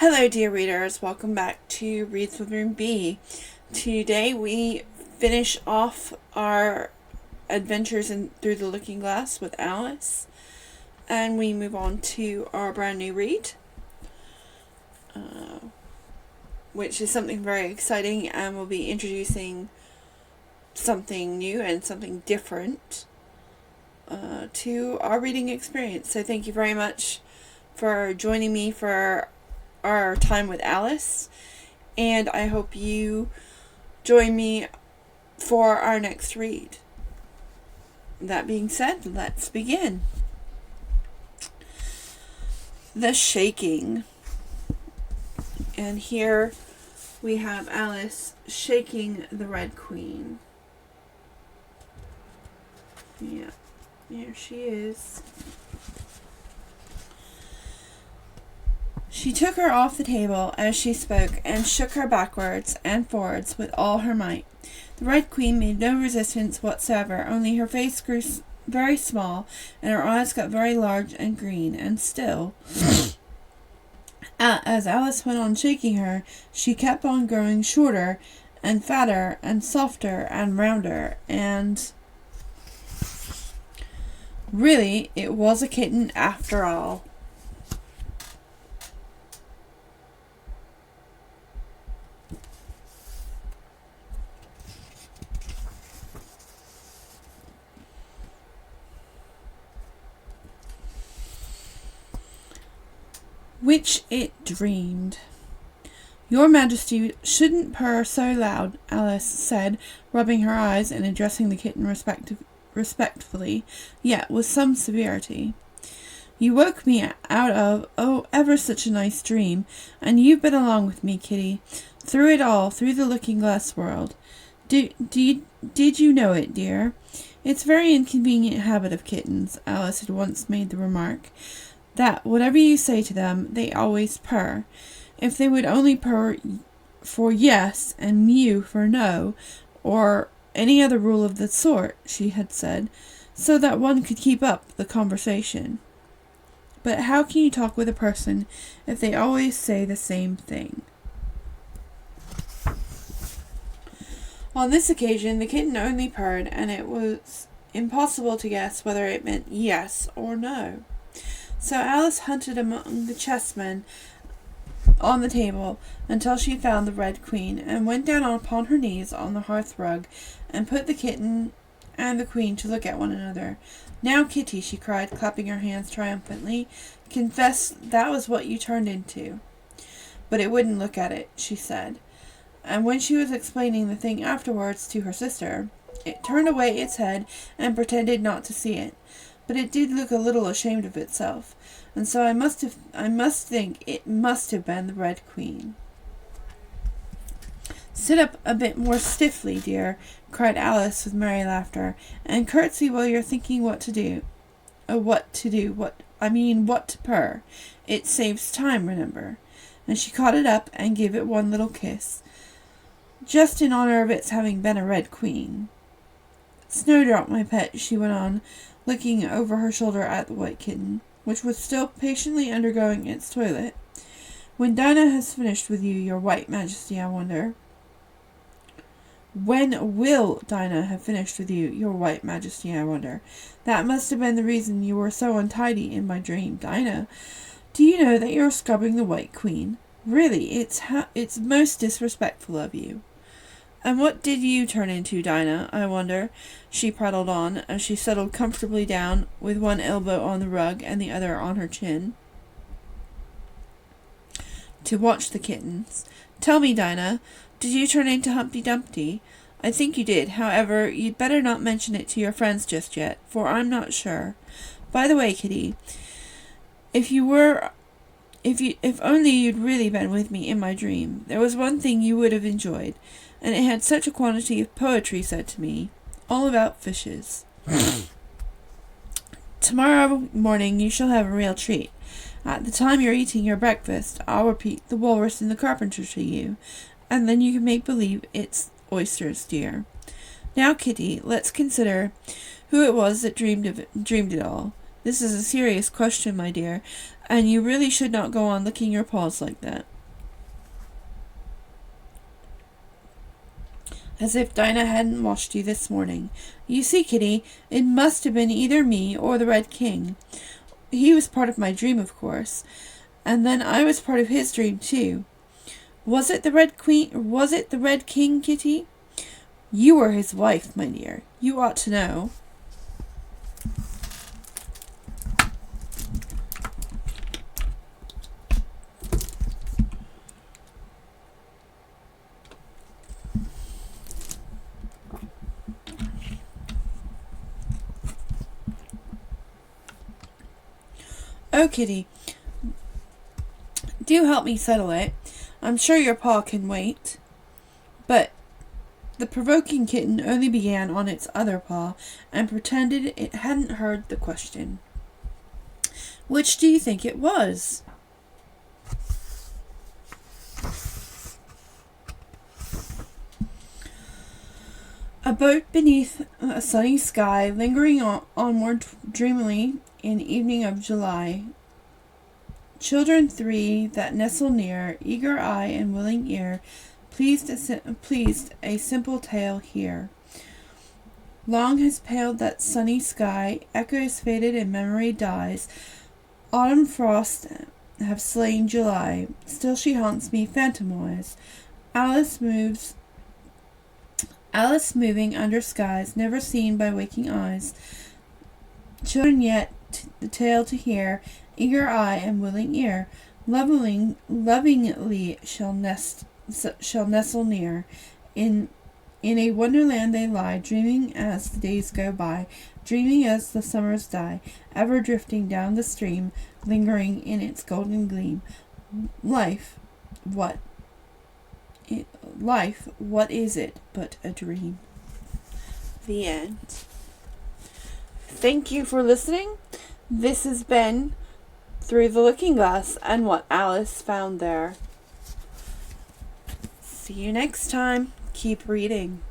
Hello, dear readers. Welcome back to Reads with Room B. Today we finish off our adventures through the Looking Glass with Alice, and we move on to our brand new read, which is something very exciting, and we'll be introducing something new and something different to our reading experience. So thank you very much for joining me for our time with Alice, and I hope you join me for our next read. That being said, let's begin. The Shaking. And here we have Alice shaking the Red Queen. Yeah, here she is. She took her off the table as she spoke and shook her backwards and forwards with all her might. The Red Queen made no resistance whatsoever, only her face grew very small and her eyes got very large and green and still. As Alice went on shaking her, she kept on growing shorter and fatter and softer and rounder, and really it was a kitten after all. Which it dreamed. Your Majesty shouldn't purr so loud, Alice said, rubbing her eyes and addressing the kitten respectfully, yet with some severity. You woke me out of, ever such a nice dream, and you've been along with me, kitty, through it all, through the Looking-Glass world. Did you know it, dear? It's a very inconvenient habit of kittens, Alice had once made the remark, that whatever you say to them, they always purr. If they would only purr for yes and mew for no, or any other rule of the sort, she had said, so that one could keep up the conversation. But how can you talk with a person if they always say the same thing? On this occasion, the kitten only purred, and it was impossible to guess whether it meant yes or no. So Alice hunted among the chessmen on the table until she found the Red Queen, and went down upon her knees on the hearth rug, and put the kitten and the Queen to look at one another. Now, Kitty, she cried, clapping her hands triumphantly, confess that was what you turned into. But it wouldn't look at it, she said, and when she was explaining the thing afterwards to her sister, it turned away its head and pretended not to see it. But it did look a little ashamed of itself, and so I must think it must have been the Red Queen. Sit up a bit more stiffly, dear, cried Alice with merry laughter, and curtsy while you're thinking what to purr. It saves time, remember. And she caught it up and gave it one little kiss, just in honor of its having been a Red Queen. Snowdrop, my pet, she went on, looking over her shoulder at the white kitten, which was still patiently undergoing its toilet. When Dinah has finished with you, your White Majesty, I wonder. When will Dinah have finished with you, your White Majesty, I wonder? That must have been the reason you were so untidy in my dream, Dinah. Do you know that you're scrubbing the White Queen? Really, it's most disrespectful of you. And what did you turn into, Dinah, I wonder? She prattled on, as she settled comfortably down, with one elbow on the rug and the other on her chin, to watch the kittens. Tell me, Dinah, did you turn into Humpty Dumpty? I think you did. However, you'd better not mention it to your friends just yet, for I'm not sure. By the way, Kitty, if only you'd really been with me in my dream, there was one thing you would have enjoyed, and it had such a quantity of poetry said to me, all about fishes. Tomorrow morning you shall have a real treat. At the time you're eating your breakfast, I'll repeat The Walrus and the Carpenter to you, and then you can make believe it's oysters, dear. Now, Kitty, let's consider who it was that dreamed it all. This is a serious question, my dear, and you really should not go on licking your paws like that. as if Dinah hadn't washed you this morning. You see, Kitty, it must have been either me or the Red King. He was part of my dream, of course, and then I was part of his dream, too. Was it the Red King, Kitty? You were his wife, my dear. You ought to know. Oh, Kitty, do help me settle it. I'm sure your pa can wait. But the provoking kitten only began on its other paw and pretended it hadn't heard the question. Which do you think it was? A boat beneath a sunny sky, lingering onward dreamily in evening of July. Children three that nestle near, eager eye and willing ear, pleased a simple tale hear. Long has paled that sunny sky, echoes faded and memory dies. Autumn frosts have slain July, still she haunts me phantom-wise. Alice moving under skies never seen by waking eyes. Children yet the tale to hear, eager eye and willing ear, lovingly shall nestle near. In a wonderland they lie, dreaming as the days go by, dreaming as the summers die, ever drifting down the stream, lingering in its golden gleam. Life, what is it but a dream? The end. Thank you for listening. This has been Through the Looking Glass and What Alice Found There. See you next time. Keep reading.